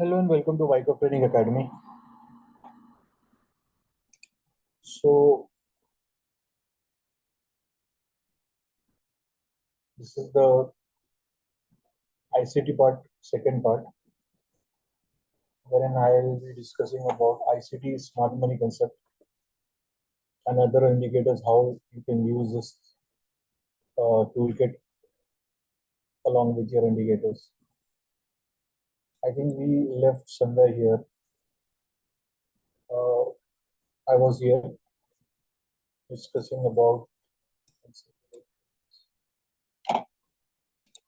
Hello and welcome to Wyckoff Trading Academy. So this is the ICT part, second part, wherein I will be discussing about ICT smart money concept and other indicators, how you can use this toolkit along with your indicators. I think we left somewhere here. I was here discussing about.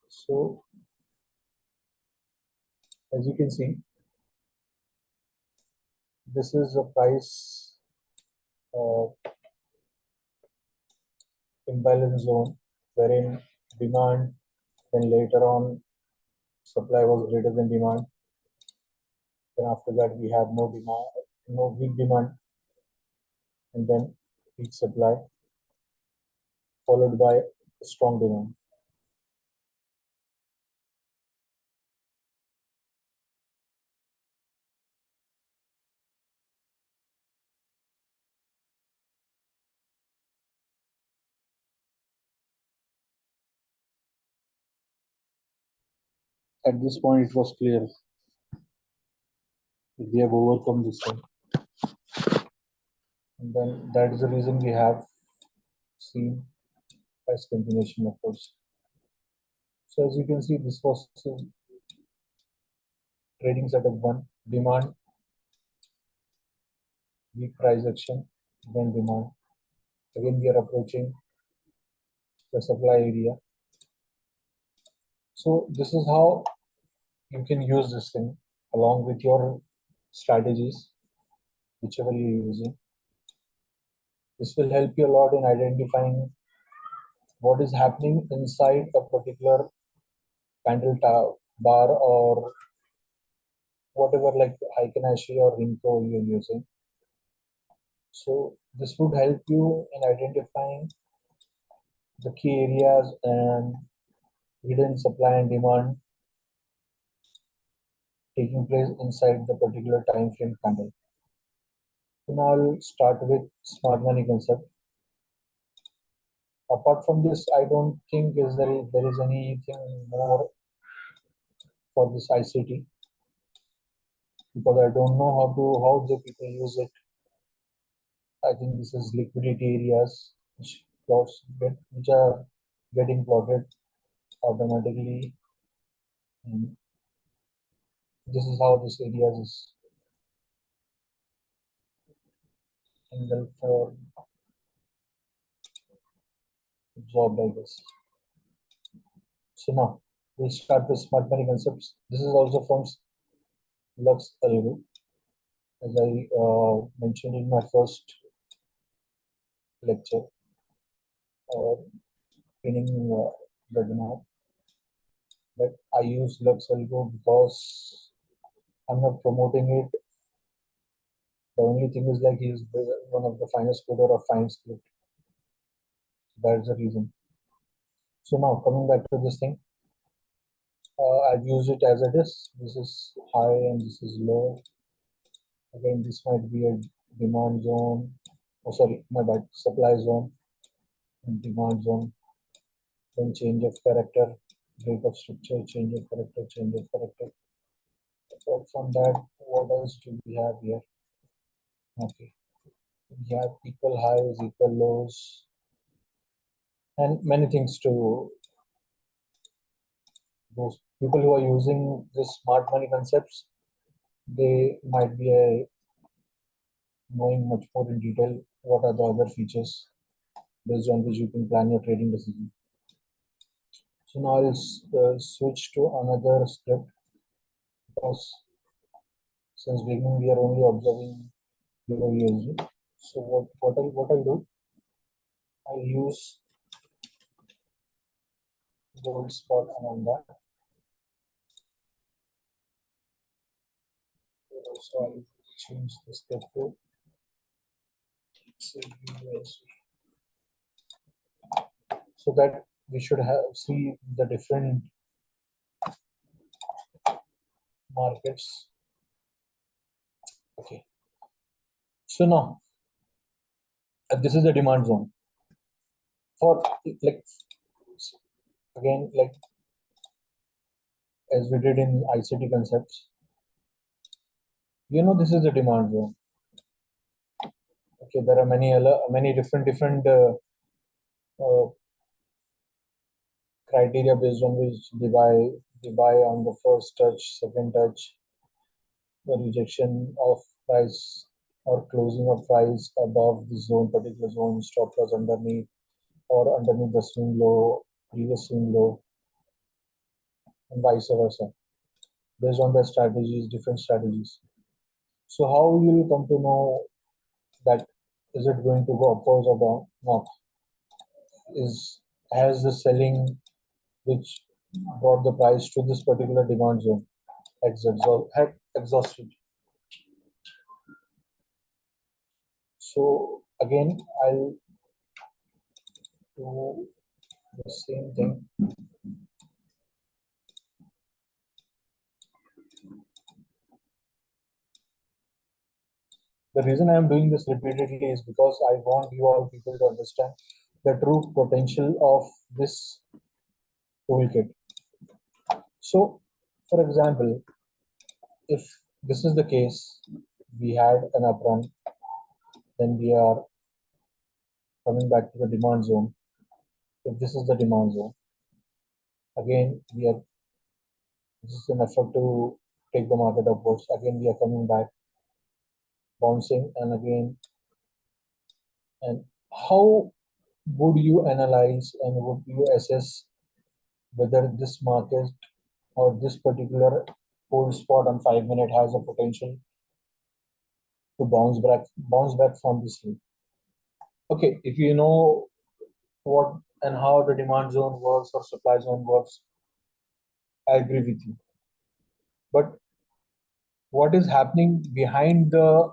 So as you can see, this is a price uh, imbalance zone wherein demand, then later on supply was greater than demand. Then after that we have no demand, no weak demand, and then weak supply, followed by strong demand. At this point, it was clear that we have overcome this thing, and then that is the reason we have seen price continuation upwards. So as you can see, this was trading setup one: demand, weak price action, then demand. Again, we are approaching the supply area. So this is how you can use this thing along with your strategies, whichever you're using. This will help you a lot in identifying what is happening inside a particular bar or whatever, like Heikenhashi or Rinko you're using. So this would help you in identifying the key areas and hidden supply and demand taking place inside the particular time frame candle. So now I'll start with smart money concept. Apart from this, I don't think there is anything more for this ICT, because I don't know how the people use it. I think this is liquidity areas which are getting plotted automatically. And this is how this areas is handled for absorbed, I guess. So now we'll start with smart money concepts. This is also from Lux Algo, as I mentioned in my first lecture or training webinar, that I use Lux Algo because I'm not promoting it. The only thing is, like, he's one of the finest coder of fine script. That's the reason. So now coming back to this thing, I've used it as it is. This is high and this is low. Again, this might be a demand zone. Oh, sorry, my bad. Supply zone and demand zone. Then change of character, break of structure, change of character, change of character. Apart from that, what else do we have here? Okay, we have equal highs, equal lows, and many things to those people who are using this smart money concepts. They might be knowing much more in detail what are the other features based on which you can plan your trading decision. So now I'll switch to another script, because since beginning we are only observing Euro USD. So what I'll do, I'll use gold spot on that. So I'll change the script to so that we should have see the different markets Okay. So now this is the demand zone for, like, again, like as we did in ICT concepts, this is the demand zone. Okay, there are many different uh, criteria based on which they buy on the first touch, second touch, the rejection of price or closing of price above the zone, particular zone, stop loss underneath or underneath the swing low, previous swing low, and vice versa, based on the strategies, different strategies. So how you will come to know that is it going to go upwards or down? Not. Has the selling which brought the price to this particular demand zone had exhausted. So again, I'll do the same thing. The reason I am doing this repeatedly is because I want you all people to understand the true potential of this toolkit. So, for example, if this is the case, we had an up run, then we are coming back to the demand zone. If this is the demand zone, again, this is an effort to take the market upwards. Again, we are coming back, bouncing, and again, and how would you analyze and would you assess whether this market or this particular hold spot on 5 minute has a potential to bounce back from this level? Okay, if you know what and how the demand zone works or supply zone works, I agree with you. But what is happening behind the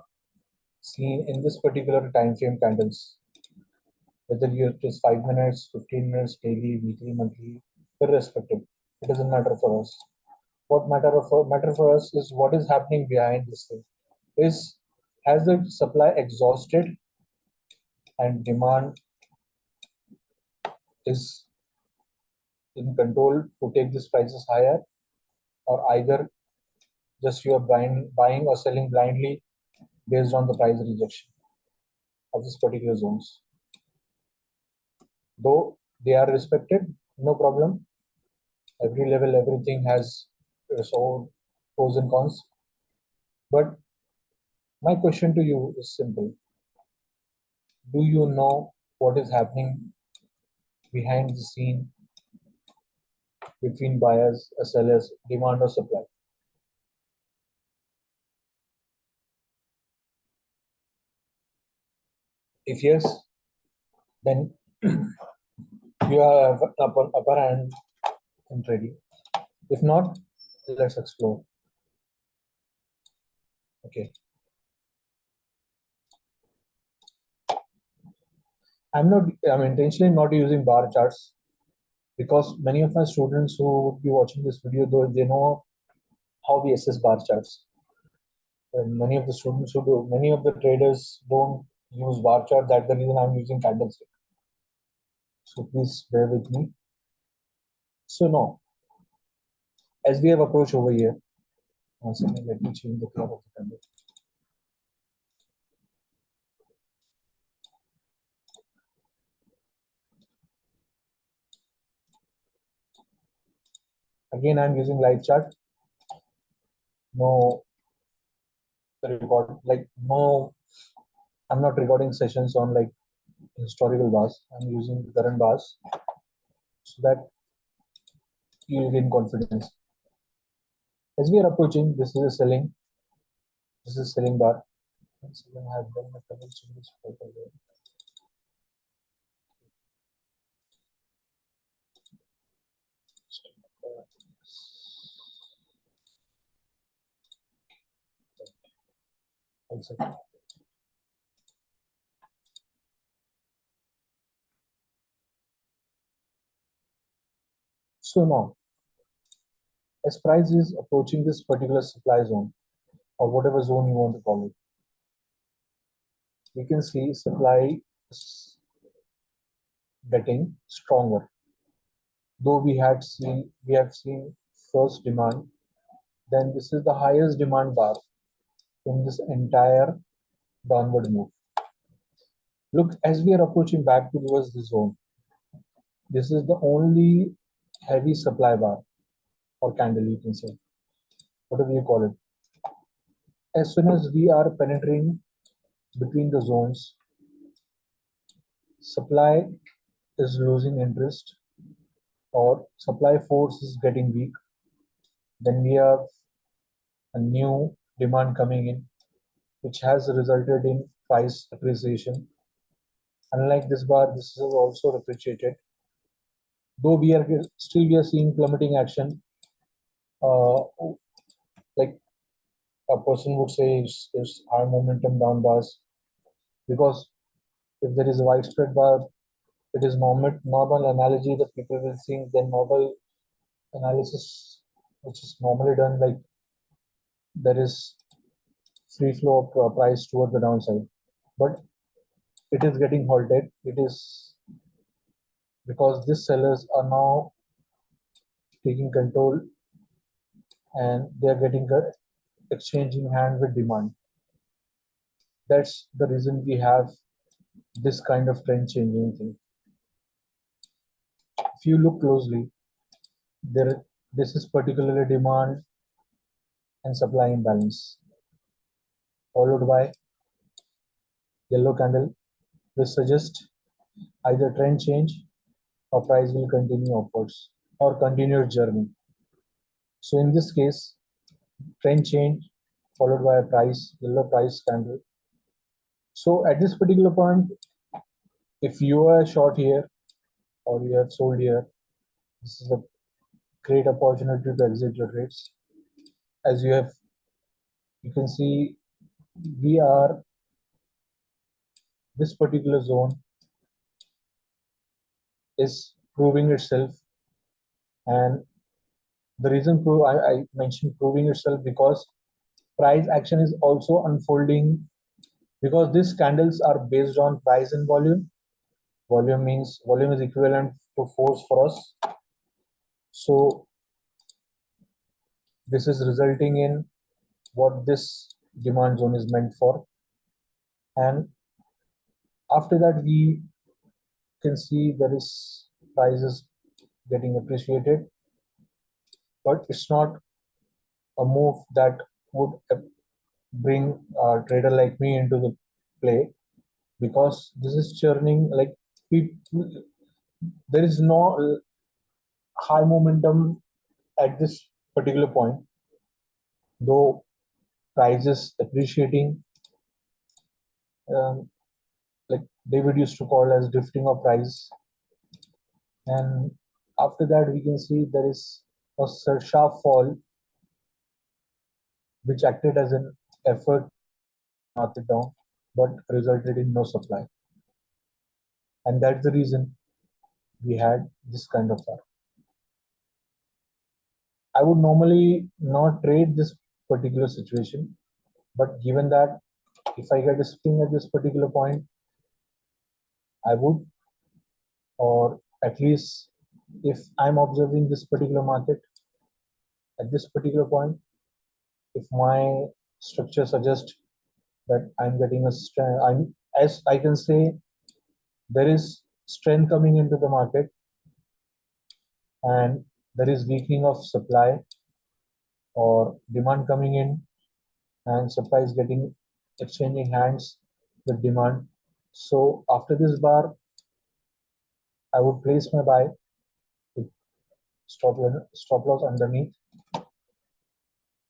scene in this particular time frame candles, whether it is 5 minutes, 15 minutes, daily, weekly, monthly, irrespective, it doesn't matter for us. What matter for us is what is happening behind this thing. Has the supply exhausted and demand is in control to take these prices higher, or either just you are buying or selling blindly based on the price rejection of this particular zones. Though they are respected, no problem. Every level, everything has its own pros and cons. But my question to you is simple. Do you know what is happening behind the scene between buyers, sellers, demand or supply? If yes, then you have upper hand in trading. If not, let's explore. Okay. I'm intentionally not using bar charts because many of my students who would be watching this video, though they know how we assess bar charts. And many of the traders don't use bar chart. That's the reason I'm using candlestick. So please bear with me. So now, as we have approached over here, once again, let me change the color of the candle. Again, I'm using live chart. No record, like no, I'm not recording sessions on like historical bars. I'm using the current bars so that you gain confidence. As we are approaching, this is a selling. This is a selling bar. Once again, I have done my colors in this photo. One second. So now, as price is approaching this particular supply zone, or whatever zone you want to call it. We can see supply is getting stronger. Though we have seen first demand, then this is the highest demand bar in this entire downward move. Look, as we are approaching back towards the zone, this is the only heavy supply bar or candle, you can say, whatever you call it. As soon as we are penetrating between the zones, supply is losing interest or supply force is getting weak. Then we have a new demand coming in, which has resulted in price appreciation. Unlike this bar, this is also appreciated. Though we are seeing plummeting action, uh, like a person would say is high momentum down bars, because if there is a widespread bar, it is normal analogy that people will think, then normal analysis which is normally done, like there is free flow of price toward the downside, but it is getting halted. It is because these sellers are now taking control and they are getting exchanging hand with demand. That's the reason we have this kind of trend changing thing. If you look closely, this is particularly demand and supply imbalance, followed by yellow candle. This suggests either trend change or price will continue upwards or continued journey. So in this case, trend change followed by a yellow price candle. So at this particular point, if you are short here or you have sold here, this is a great opportunity to exit your trades. As you can see, we are this particular zone is proving itself, and the reason I mentioned proving itself because price action is also unfolding, because these candles are based on price and volume. Volume is equivalent to force for us. So this is resulting in what this demand zone is meant for. And after that, we can see there is prices getting appreciated, but it's not a move that would bring a trader like me into the play, because this is churning, like people, there is no high momentum at this particular point, though prices appreciating, um, like David used to call as drifting of price. And after that, we can see there is a sharp fall which acted as an effort to mark it down, but resulted in no supply. And that's the reason we had this kind of fall. I would normally not trade this particular situation, but given that if I get a swing at this particular point, I would, or at least if I'm observing this particular market at this particular point, if my structure suggests that I'm getting a strength, as I can say, there is strength coming into the market and there is weakening of supply or demand coming in, and supply is getting exchanging hands with demand. So after this bar, I would place my buy with stop loss underneath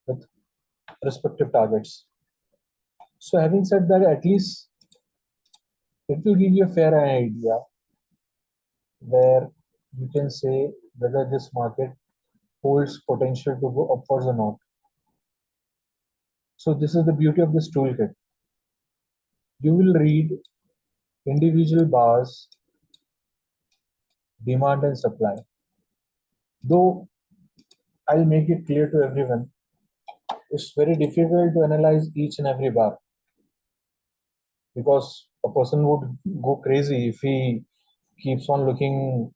with respective targets. So having said that, at least it will give you a fair idea where you can say whether this market holds potential to go upwards or not. So this is the beauty of this toolkit. You will read individual bars, demand and supply. Though I'll make it clear to everyone it's very difficult to analyze each and every bar, because a person would go crazy if he keeps on looking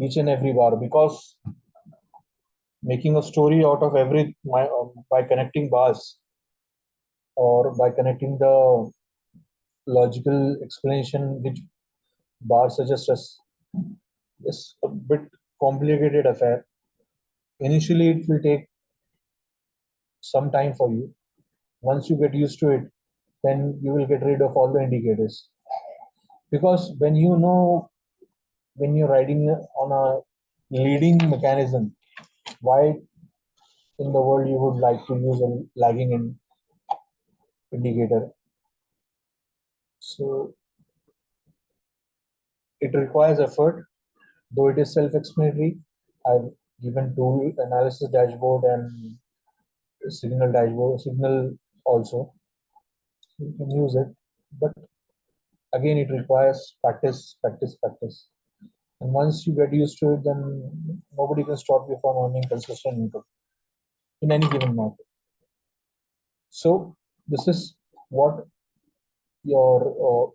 each and every bar, because making a story out of by connecting bars or by connecting the logical explanation which bars suggest us is a bit complicated affair. Initially, it will take some time for you. Once you get used to it, then you will get rid of all the indicators. Because when you're riding on a leading mechanism, why in the world you would like to use a lagging indicator? So it requires effort, though it is self-explanatory. I've given tool analysis dashboard and signal dashboard, signal also. You can use it, but again, it requires practice, practice, practice. And once you get used to it, then nobody can stop you from earning consistent income in any given market. So this is what your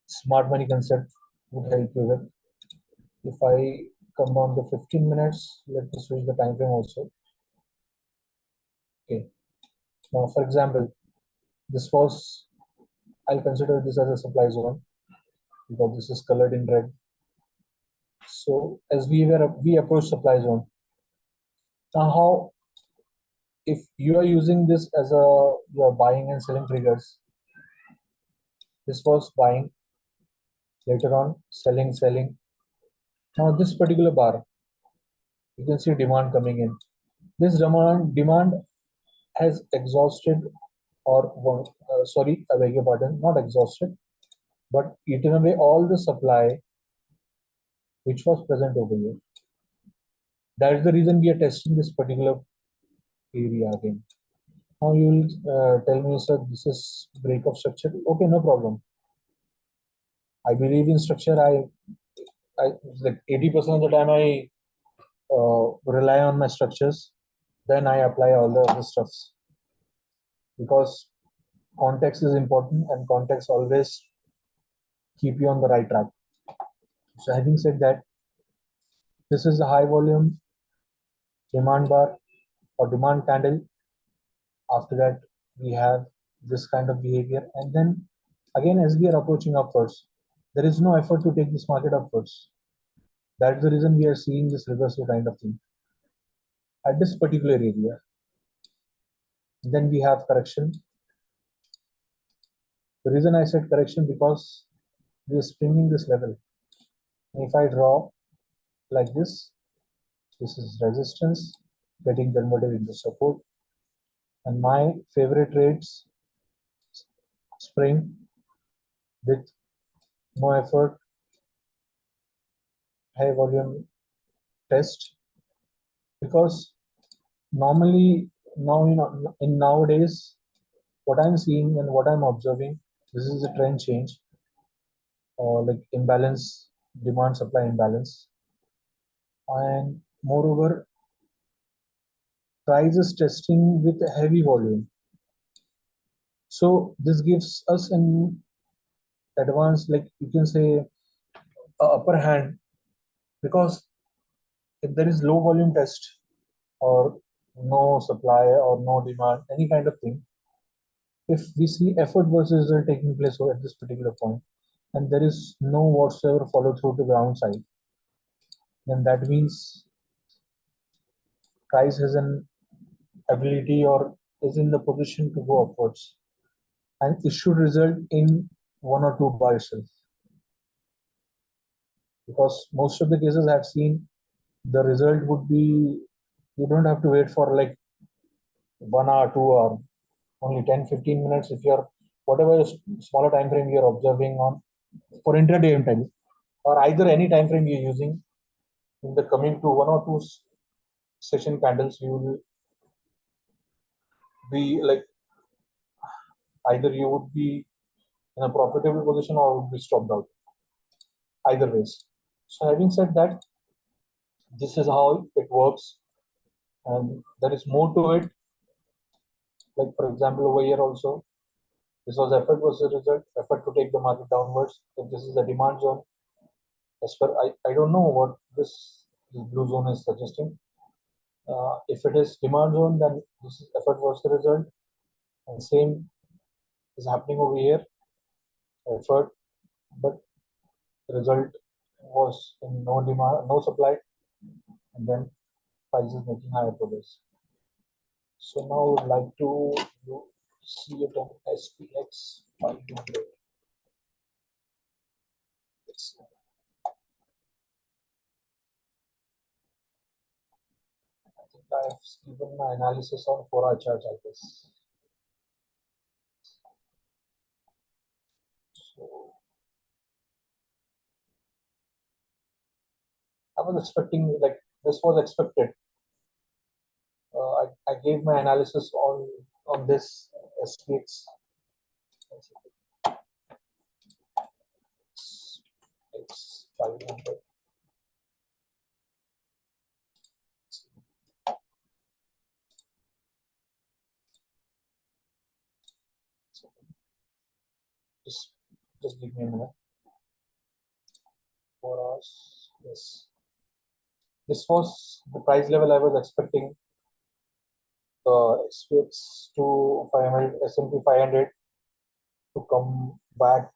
smart money concept would help you with. If I come down to 15 minutes, let me switch the time frame also. Okay. Now, for example, this was, I'll consider this as a supply zone because this is colored in red. So as we approach supply zone, now how, if you are using this as your buying and selling triggers, this was buying, later on selling, selling. Now this particular bar, you can see demand coming in. This demand has exhausted, or sorry, I beg your pardon, not exhausted, but eaten away all the supply which was present over here. That is the reason we are testing this particular area again. Now you will tell me, sir, this is break of structure. Okay, no problem. I believe in structure. I like 80% of the time I rely on my structures. Then I apply all the other stuffs, because context is important and context always keep you on the right track. So having said that, this is a high volume demand bar or demand candle. After that, we have this kind of behavior, and then again, as we are approaching upwards, there is no effort to take this market upwards. That's the reason we are seeing this reversal kind of thing at this particular area. Then we have correction. The reason I said correction, because we are springing this level. And if I draw like this is resistance getting converted into support. And my favorite trades, spring with no effort, high volume test, because normally now in nowadays what I'm seeing and what I'm observing, this is a trend change, or like imbalance, demand supply imbalance, and moreover price is testing with a heavy volume. So this gives us an advance, like you can say, upper hand, because if there is low volume test or no supply or no demand, any kind of thing, if we see effort versus result taking place at this particular point, and there is no whatsoever follow through to the downside, then that means price has an ability or is in the position to go upwards, and it should result in one or two bar itself. Because most of the cases I've seen, the result would be, you don't have to wait for like 1 hour, 2 hour, only 10-15 minutes if you're whatever smaller time frame you're observing on for intraday time, or either any time frame you're using. In the coming to 1 or 2 session candles, you will be like, either you would be in a profitable position or would be stopped out, either ways. So having said that, this is how it works, and there is more to it. Like for example, over here also, this was effort versus result, effort to take the market downwards. If this is a demand zone, as per I don't know what this blue zone is suggesting. If it is demand zone, then this is effort versus result, and same is happening over here, effort, but the result was in no demand, no supply, and then price is making higher progress. So now I would like to see it on SPX 500. I think I have given my analysis on 4-hour chart, I guess. So I was expecting, like, this was expected. I gave my analysis on this SPX X 500. Just, just give me a minute. 4 hours. Yes. This was the price level I was expecting. SPX to 500, S&P 500 to come back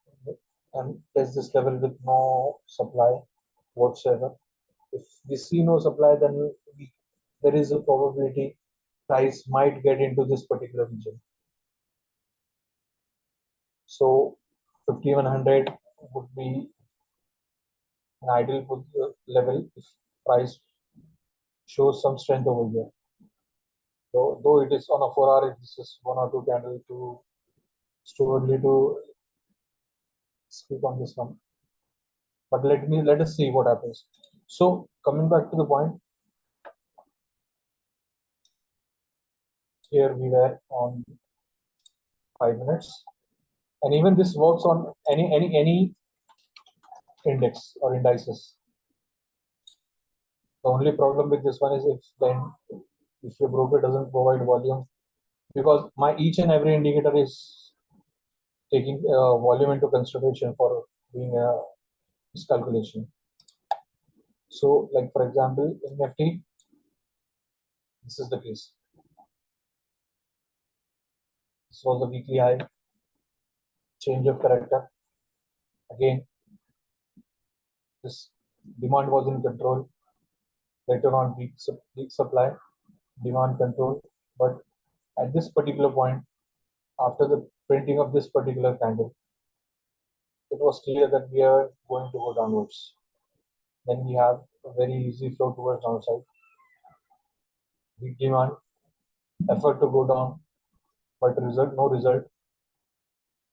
and test this level with no supply whatsoever. If we see no supply, then there is a probability price might get into this particular region. So 5100 would be an ideal level if price shows some strength over here. Though it is on a 4 hour, this is 1 or 2 candle too early to speak on this one. But let us see what happens. So coming back to the point, here we were on 5 minutes, and even this works on any index or indices. The only problem with this one is if your broker doesn't provide volume, because my each and every indicator is taking volume into consideration for doing this calculation. So, like for example, in Nifty, this is the case. This was the weekly high, change of character. Again, this demand was in control. Later on, weak supply, demand control. But at this particular point, after the printing of this particular candle, it was clear that we are going to go downwards. Then we have a very easy flow towards downside. Weak demand, effort to go down, but no result.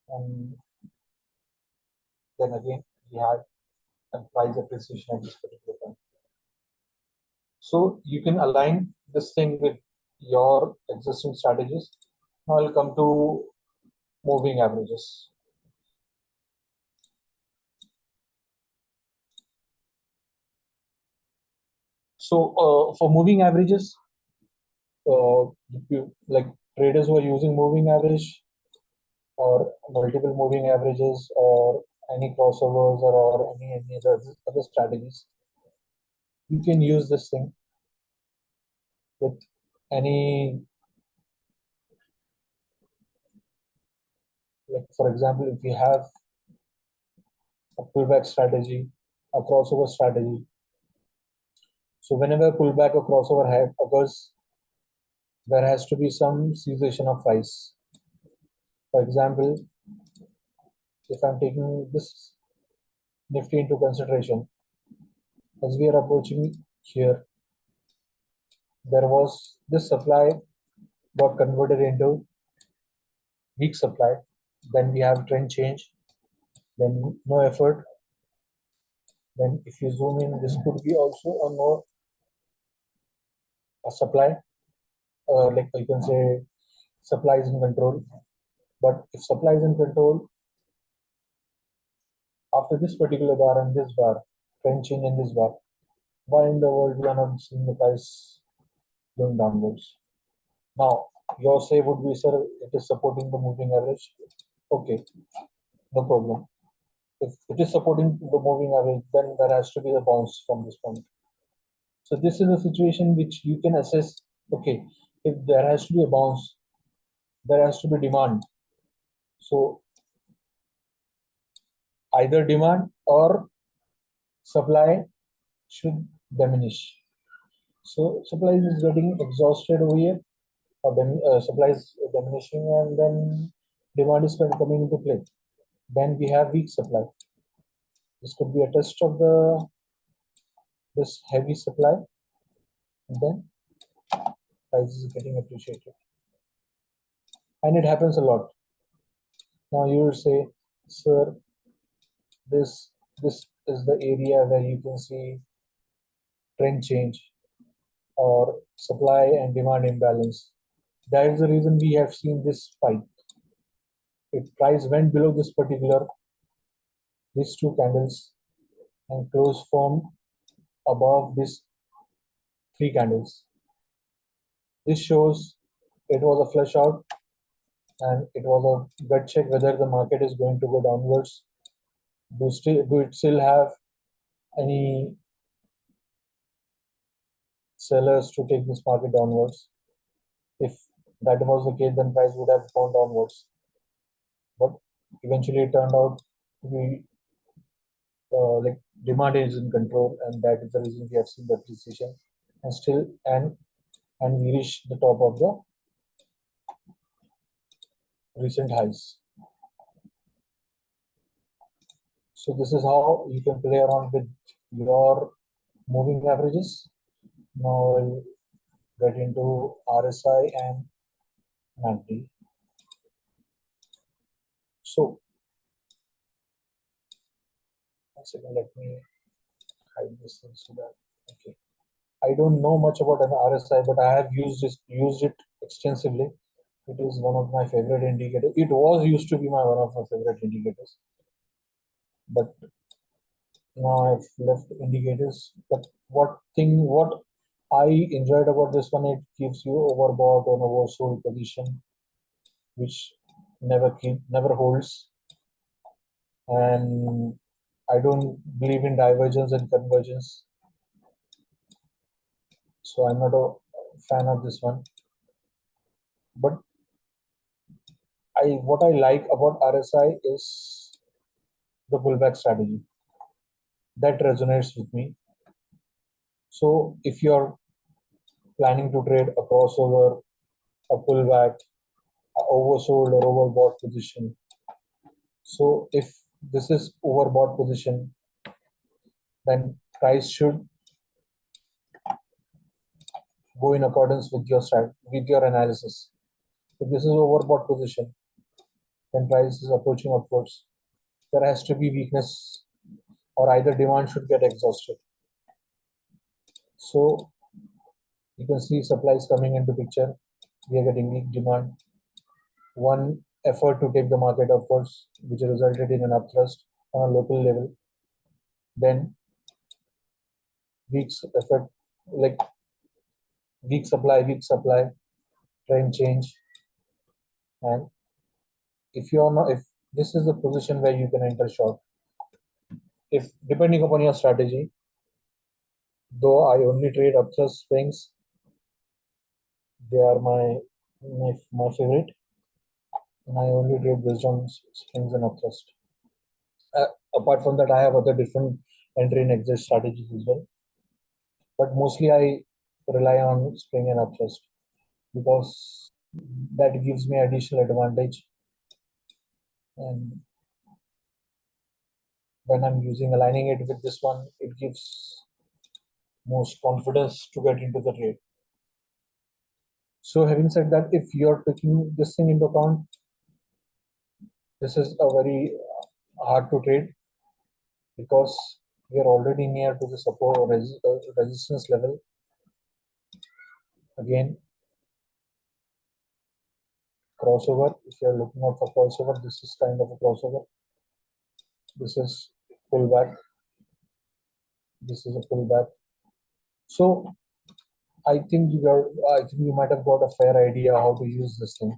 And then again, we had a price appreciation at this particular point. So you can align this thing with your existing strategies. Now I'll come to moving averages. So for moving averages, like traders who are using moving average or multiple moving averages or any crossovers or any other strategies, you can use this thing with any, like for example, if you have a pullback strategy, a crossover strategy. So whenever pullback or crossover occurs, there has to be some cessation of price. For example, if I'm taking this Nifty into consideration, as we are approaching here, there was this supply got converted into weak supply. Then we have trend change, then no effort. Then if you zoom in, this could be also a supply, like you can say supply is in control. But if supply is in control, after this particular bar and this bar, trend change in this bar, why in the world we are not seeing the price going downwards? Now, Your say would be, sir, it is supporting the moving average. Okay, no problem. If it is supporting the moving average, then there has to be a bounce from this point. So this is a situation which you can assess. Okay, if there has to be a bounce, there has to be demand. So either demand or supply should diminish. So supply is getting exhausted over here, or then supply is diminishing, and then demand is coming into play. Then we have weak supply. This could be a test of the this heavy supply, and then price is getting appreciated, and it happens a lot. Now you will say, sir, this this is the area where you can see trend change or supply and demand imbalance. That is the reason we have seen this spike. If price went below this particular these two candles and close from above these three candles, this shows it was a flush out and it was a gut check whether the market is going to go downwards. Do it still have any sellers to take this market downwards? If that was the case, then price would have gone downwards. But eventually it turned out to be like demand is in control, and that is the reason we have seen the appreciation and still and we reached the top of the recent highs. So this is how you can play around with your moving averages. Now I'll get into RSI and MACD. So one second, let me hide this thing so that okay. I don't know much about an RSI, but I have used it extensively. It is one of my favorite indicators. It was used to be one of my favorite indicators, but now I've left indicators. But what I enjoyed about this one, it gives you overbought or oversold position, which never holds. And I don't believe in divergence and convergence, so I'm not a fan of this one. But what I like about RSI is the pullback strategy. That resonates with me. So if you're planning to trade a crossover, a pullback, a oversold or overbought position. So if this is overbought position, then price should go in accordance with your analysis. If this is overbought position, then price is approaching upwards. There has to be weakness, or either demand should get exhausted. So you can see supply is coming into picture. We are getting weak demand. One effort to take the market upwards, which resulted in an upthrust on a local level. Then weak effort, like weak supply, trend change. And if you are not, if this is the position where you can enter short, if depending upon your strategy, though I only trade upthrust swings, they are my favorite, and I only trade based on swings and upthrust. Apart from that, I have other different entry and exit strategies as well, but mostly I rely on spring and upthrust because that gives me additional advantage. And when I'm aligning it with this one, it gives most confidence to get into the trade. So having said that, if you're taking this thing into account, this is a very hard to trade because we are already near to the support or resistance level. Again, crossover. If you're looking out for crossover, this is kind of a crossover. This is pullback. This is a pullback. So I think you might have got a fair idea how to use this thing.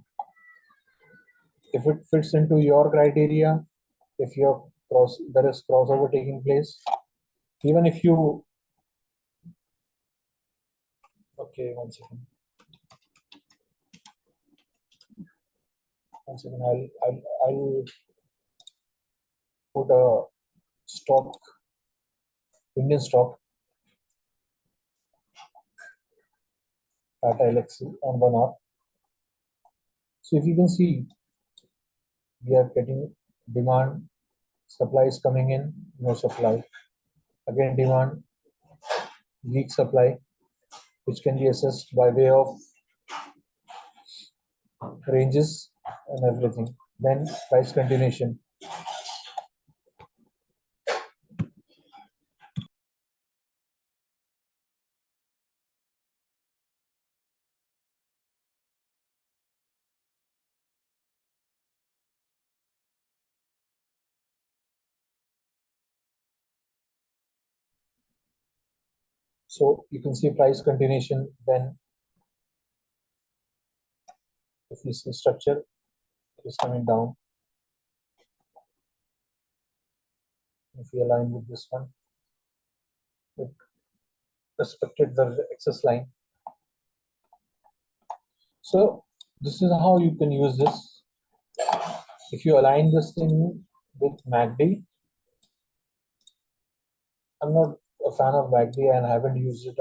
If it fits into your criteria, if there is crossover taking place, even if you, okay, one second, I'll put a stock, Indian stock at LXC on 1 hour. So if you can see, we are getting demand, supply is coming in, no supply. Again, demand, weak supply, which can be assessed by way of ranges and everything. Then price continuation. So you can see price continuation. Then if you see structure, it is coming down. If we align with this one, it respected the excess line. So this is how you can use this. If you align this thing with MACD, I'm not a fan of MACD and haven't used it.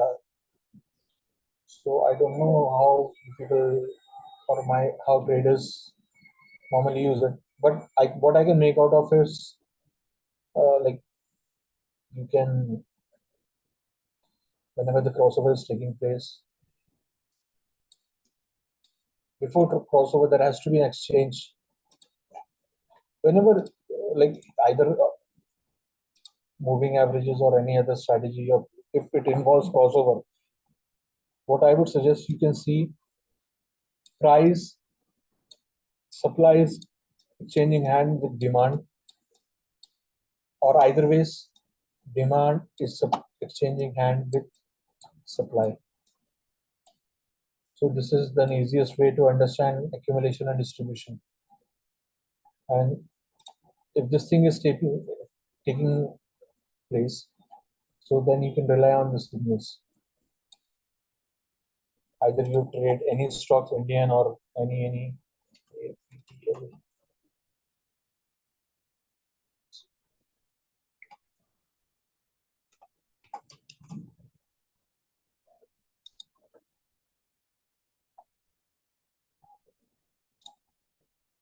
So I don't know how people or how traders normally use it. But what I can make out of is like you can, whenever the crossover is taking place, before crossover there has to be an exchange. Whenever like either moving averages or any other strategy, or if it involves crossover, what I would suggest, you can see price, supply is exchanging hand with demand, or either ways, demand is exchanging hand with supply. So this is the easiest way to understand accumulation and distribution. And if this thing is taking place, so then you can rely on the signals. Either you trade any stocks, Indian or any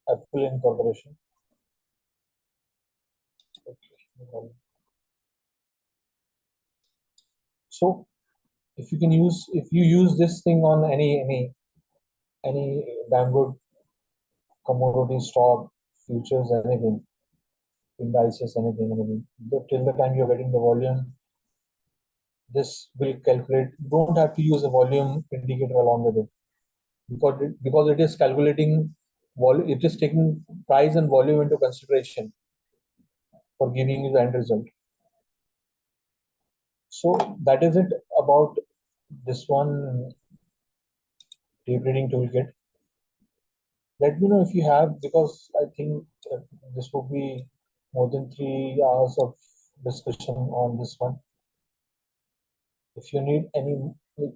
Apple Incorporation. Okay. So if you use this thing on any damn good commodity stock, futures, anything, indices, anything, till the time you're getting the volume, this will calculate. You don't have to use a volume indicator along with it, because it is calculating it is taking price and volume into consideration for giving you the end result. So that is it about this one day trading toolkit. Let me know if you have, because I think this will be more than 3 hours of discussion on this one. If you need any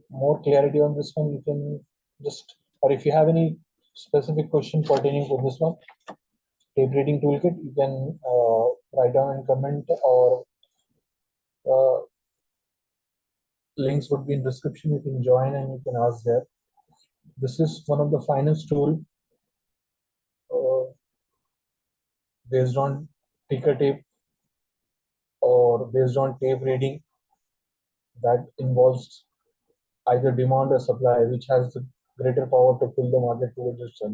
more clarity on this one, you can just, or if you have any specific question pertaining to this one, day trading toolkit, you can write down and comment, or uh, links would be in description. You can join and you can ask there. This is one of the finest tool uh, based on ticker tape or based on tape reading that involves either demand or supply, which has the greater power to pull the market towards itself.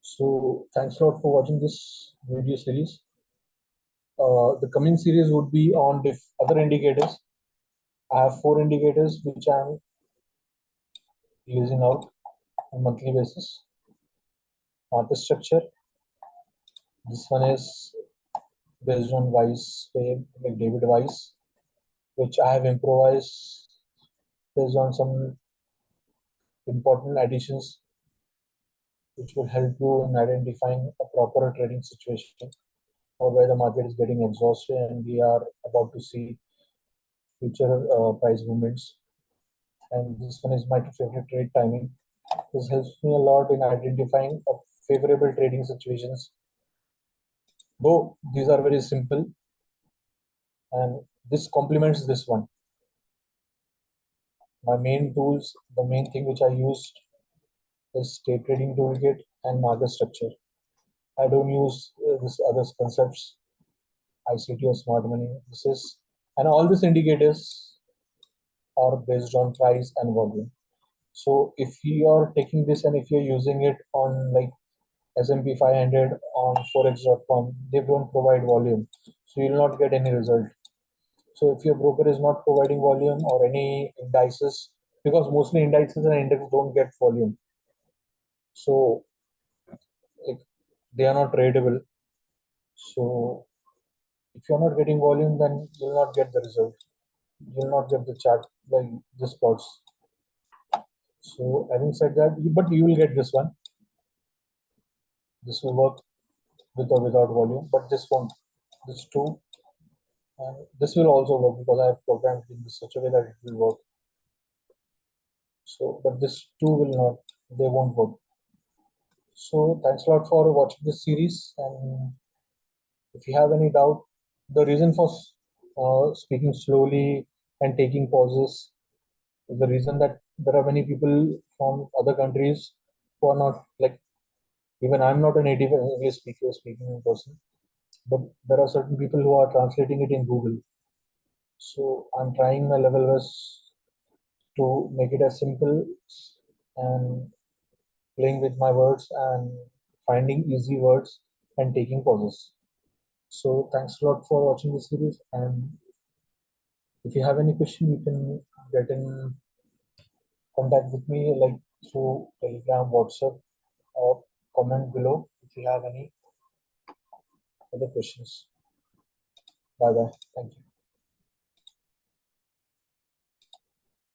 So thanks a lot for watching this video series. The coming series would be on other indicators. I have 4 indicators which I'm using out on monthly basis. Market structure. This one is based on Weiss, like David Weiss, which I have improvised based on some important additions which will help you in identifying a proper trading situation or where the market is getting exhausted and we are about to see future price movements. And this one is my favorite trade timing. This helps me a lot in identifying a favorable trading situations. Though these are very simple, and this complements this one. My main tools, the main thing which I used is tape trading toolkit and market structure. I don't use this other concepts, ICT or smart money. This is, and all these indicators are based on price and volume. So if you are taking this and if you're using it on like S&P 500 on forex.com, they don't provide volume, so you'll not get any result. So if your broker is not providing volume or any indices, because mostly indices and index don't get volume, so like, they are not tradable. So if you're not getting volume, then you'll not get the result. You'll not get the chart like this plots. So having said that, but you will get this one. This will work with or without volume, but this won't. This two, and this will also work because I have programmed it in such a way that it will work. So, but this two will not. They won't work. So thanks a lot for watching this series. And if you have any doubt, the reason for speaking slowly and taking pauses is the reason that there are many people from other countries who are not like, even I'm not a native English speaker speaking person, but there are certain people who are translating it in Google. So I'm trying my level best to make it as simple and playing with my words and finding easy words and taking pauses. So thanks a lot for watching this series, and if you have any question, you can get in contact with me like through Telegram, WhatsApp, or comment below if you have any other questions. Bye bye. Thank you.